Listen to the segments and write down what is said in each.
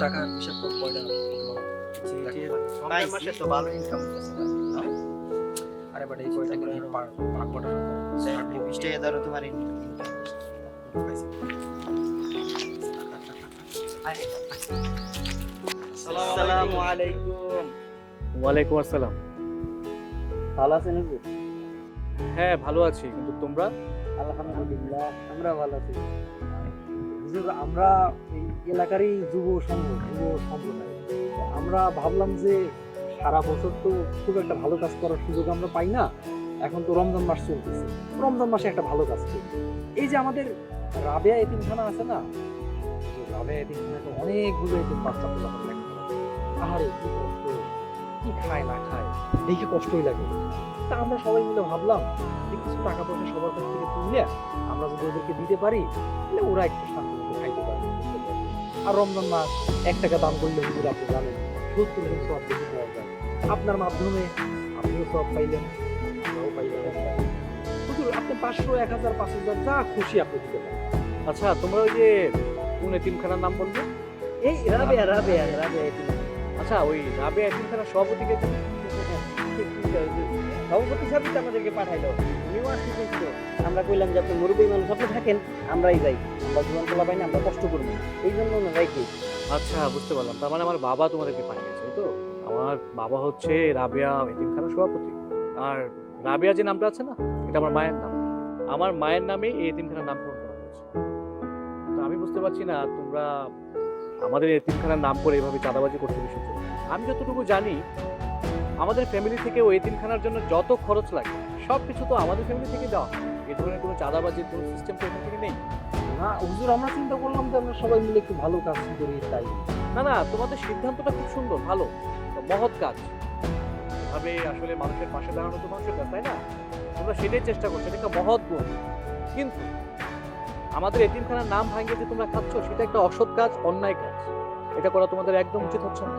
টাকা হিসাব করে কয়টা মাসে তো ভালো ইনকাম করছে। আরে বাট এই কয়টা করে ভাগ বটা আপনি 20 টাকা ধরো তোমার ইনকাম। আসসালামু আলাইকুম। ওয়ালাইকুম আসসালাম। ভালো আছেন হুজুর? হ্যাঁ ভালো আছি, কিন্তু তোমরা? আলহামদুলিল্লাহ আমরা ভালো আছি। হুজুর আমরা এই এলাকারই যুব সম্প্রদায়, আমরা ভাবলাম যে সারা বছর তো খুব একটা ভালো কাজ করার সুযোগ আমরা পাই না, এখন তো রমজান মাস চলতেছে, রমজান মাসে একটা ভালো কাজ করি। এই যে আমাদের রাবেয়া এতিমখানা আছে না, রাবেয়া এতিমখানায় তো অনেকগুলো এতিম বাচ্চা পোলা লেখাপড়া করে। আহারে কি কষ্ট, কি খায় না খায় দেখে কষ্টই লাগে। তা আমরা সবাই মিলে ভাবলাম যে কিছু টাকা পয়সা সবার কাছ থেকে তুলে আমরা যদি ওদেরকে দিতে পারি তাহলে ওরা একটু শান্তি মতো খাইতে পারবে। আর রমজান মাস 1 টাকা দাম করলে হুজুর আপনি জানেন 70 জন সব বেশি পাওয়া যায়। আপনার মাধ্যমে আপনিও সব পাইলেন, আমরাও পাইলাম। হুজুর আপনি 500, 1000, 5000 যা খুশি আপনি দিতে পারেন। আচ্ছা, তোমরা ওই যে কোন এতিমখানার নাম বলবে? এই রাবেয়া এতিম। আচ্ছা, ওই রাবেয়া এতিমখানার সভাপতিকে সভাপতি সাহেব তো আমাদেরকে পাঠাইলো, উনিও আসতে চেয়েছিল। আমরা কইলাম যে আপনি মুরব্বী মানুষ, আপনি থাকেন, আমরাই যাই, আমরা জীবন তোলা পাই না, আমরা কষ্ট করবো, এই জন্য ওনারাই কি। আচ্ছা, বুঝতে পারলাম। তার মানে আমার বাবা তোমাদেরকে পাঠিয়েছে, তাই তো? আমার বাবা হচ্ছে রাবেয়া এতিমখানার সভাপতি। আর রাবেয়া যে নামটা আছে না, এটা আমার মায়ের নাম। আমার মায়ের নামে এই এতিমখানার নামকরণ করা হয়েছে। তো আমি বুঝতে পারছি না তোমরা আমাদের এতিমখানার নাম করে এভাবে চাঁদাবাজি করতে বিষয়। আমি যতটুকু জানি আমাদের ফ্যামিলি থেকে ওই এতিমখানার জন্য যত খরচ লাগে সব কিছু তো আমাদের ফ্যামিলি থেকে দেওয়া। এই ধরনের কোনো চাঁদাবাজির কোনো সিস্টেম তো এখান থেকে নেই। না হুজুর, আমরা চিন্তা করলাম যে আমরা সবাই মিলে একটু ভালো কাজ করি তাই। না না, তোমাদের সিদ্ধান্তটা খুব সুন্দর, ভালো, মহৎ কাজ। এভাবে আসলে মানুষের পাশে দাঁড়ানো তো মানুষের কাজ, তাই না? তোমরা সেটাই চেষ্টা করছো, এটা একটা মহৎ গুণ। কিন্তু আমাদের এতিমখানার নাম ভাঙিয়ে যে তোমরা খাচ্ছ, সেটা একটা অসৎ কাজ, অন্যায় কাজ। এটা করা তোমাদের একদম উচিত হচ্ছে না।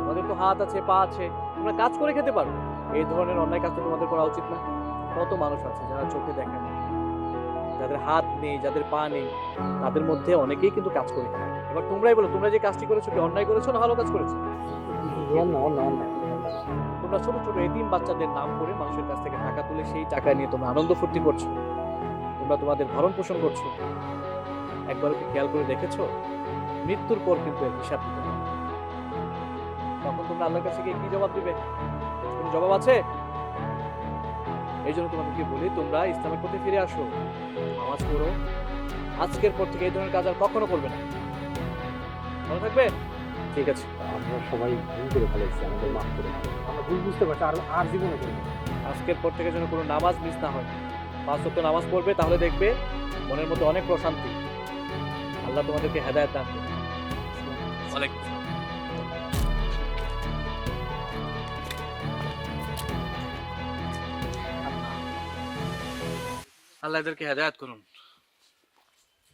তোমাদের তো হাত আছে, পা আছে, তোমরা কাজ করে খেতে পারো। এই ধরনের অন্যায় কাজ তো তোমাদের করা উচিত না। কত মানুষ আছে যারা চোখে দেখে না, যাদের হাত নেই, যাদের পা নেই, তাদের মধ্যে অনেকেই কিন্তু কাজ করে খায়। এবার তোমরাই বলো, তোমরা যে কাজটি করেছো কি অন্যায় করেছো না ভালো কাজ করেছো? তোমরা ছোট ছোট এতিম বাচ্চাদের নাম করে মানুষের কাছ থেকে টাকা তুলে সেই টাকা নিয়ে তোমরা আনন্দ ফুর্তি করছো, তোমরা তোমাদের ভরণ পোষণ করছো। একবার কি খেয়াল করে দেখেছো মৃত্যুর পর কিন্তু এর হিসাব দিতে হবে। তখন তোমরা আল্লাহর কাছে গিয়ে কি জবাব দিবে? কোনো জবাব আছে? এই জন্য তোমাদেরকে বলি, তোমরা ইসলামের প্রতি ফিরে আসো, নামাজ পড়ো। আজকের পর থেকে এই ধরনের কাজ আর কখনো করবে না। ভালো থাকবে? ঠিক আছে। আমরা সবাই ভুল করে ফেলেছি, আমাদের মাফ করে দিন। আমরা ভুল বুঝতে পারছি, আর জীবনে করবো না। আজকের পর থেকে যেন কোনো নামাজ মিস না হয়। 5 ওয়াক্ত নামাজ পড়বে, তাহলে দেখবে মনের মধ্যে অনেক প্রশান্তি। আল্লাহ তোমাদেরকে হেদায়েত দান করুন। ওয়ালাইকুম আসসালাম। আল্লাহ এদেরকে হেদায়েত করুন।